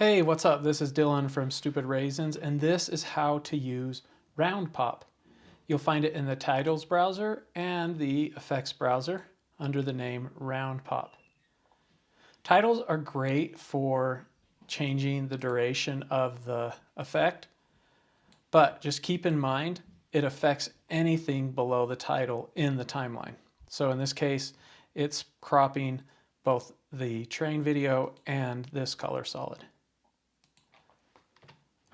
Hey, what's up? This is Dylan from Stupid Raisins, and this is how to use RoundPop. You'll find it in the Titles browser and the Effects browser under the name RoundPop. Titles are great for changing the duration of the effect, but just keep in mind it affects anything below the title in the timeline. So in this case, it's cropping both the train video and this color solid.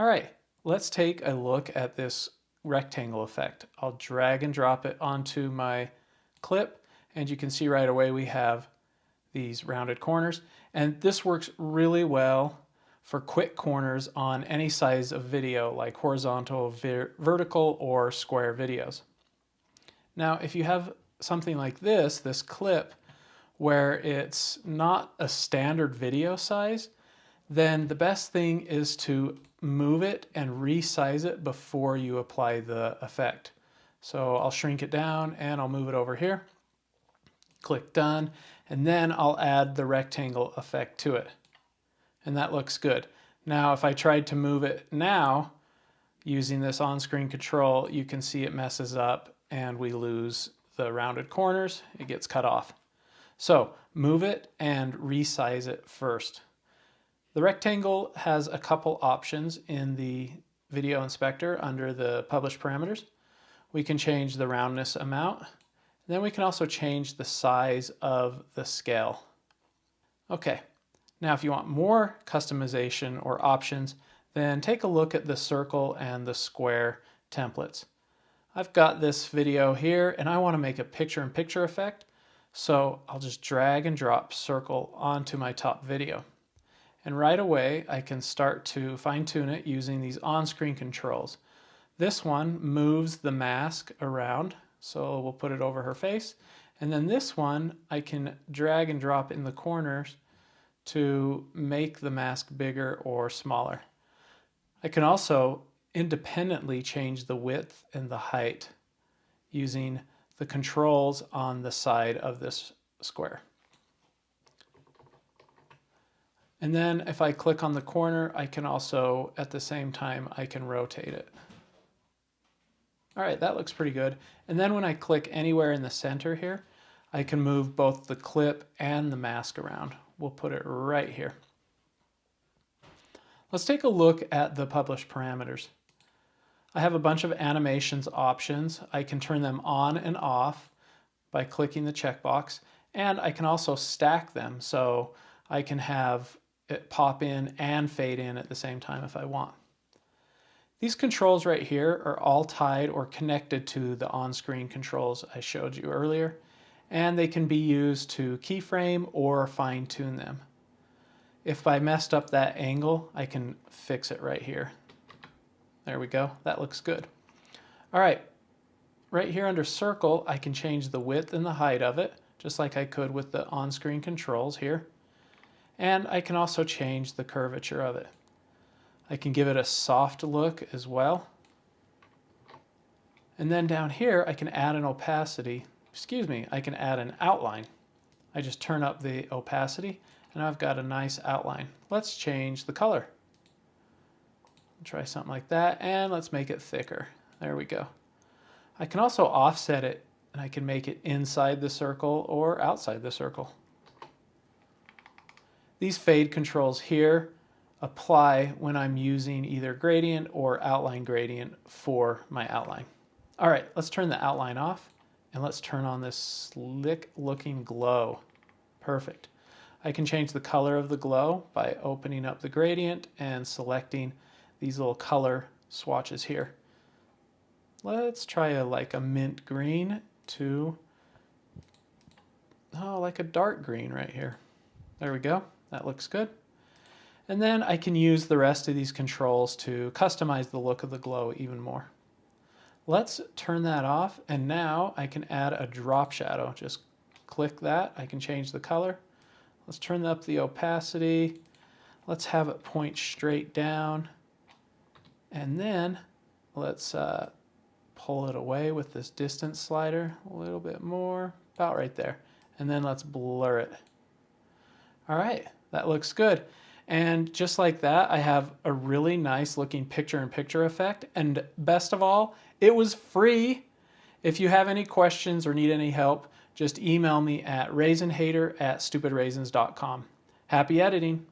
All right, let's take a look at this rectangle effect. I'll drag and drop it onto my clip, and you can see right away we have these rounded corners. And this works really well for quick corners on any size of video, like horizontal, vertical, or square videos. Now, if you have something like this clip, where it's not a standard video size, then the best thing is to move it and resize it before you apply the effect. So I'll shrink it down and I'll move it over here. Click done, and then I'll add the rectangle effect to it. And that looks good. Now if I tried to move it now using this on-screen control, you can see it messes up and we lose the rounded corners. It gets cut off. So move it and resize it first. The rectangle has a couple options in the video inspector under the published parameters. We can change the roundness amount. Then we can also change the size of the scale. Okay, now if you want more customization or options, then take a look at the circle and the square templates. I've got this video here and I want to make a picture-in-picture effect, so I'll just drag and drop circle onto my top video. And right away, I can start to fine-tune it using these on-screen controls. This one moves the mask around, so we'll put it over her face. And then this one, I can drag and drop in the corners to make the mask bigger or smaller. I can also independently change the width and the height using the controls on the side of this square. And then if I click on the corner, I can also, at the same time, I can rotate it. All right, that looks pretty good. And then when I click anywhere in the center here, I can move both the clip and the mask around. We'll put it right here. Let's take a look at the published parameters. I have a bunch of animations options. I can turn them on and off by clicking the checkbox, and I can also stack them, so I can have it pop in and fade in at the same time if I want. These controls right here are all tied or connected to the on-screen controls I showed you earlier, and they can be used to keyframe or fine-tune them. If I messed up that angle, I can fix it right here. There we go, that looks good. All right, right here under circle, I can change the width and the height of it, just like I could with the on-screen controls here. And I can also change the curvature of it. I can give it a soft look as well. And then down here, I can add an opacity. I can add an outline. I just turn up the opacity and I've got a nice outline. Let's change the color. Try something like that, and let's make it thicker. There we go. I can also offset it, and I can make it inside the circle or outside the circle. These fade controls here apply when I'm using either gradient or outline gradient for my outline. All right, let's turn the outline off and let's turn on this slick looking glow. Perfect. I can change the color of the glow by opening up the gradient and selecting these little color swatches here. Let's try like a mint green to, like a dark green right here. There we go. That looks good. And then I can use the rest of these controls to customize the look of the glow even more. Let's turn that off, and now I can add a drop shadow. Just click that. I can change the color. Let's turn up the opacity. Let's have it point straight down. And then let's pull it away with this distance slider a little bit more, about right there. And then let's blur it. All right, that looks good. And just like that, I have a really nice looking picture-in-picture effect. And best of all, it was free. If you have any questions or need any help, just email me at raisinhater@stupidraisins.com. Happy editing!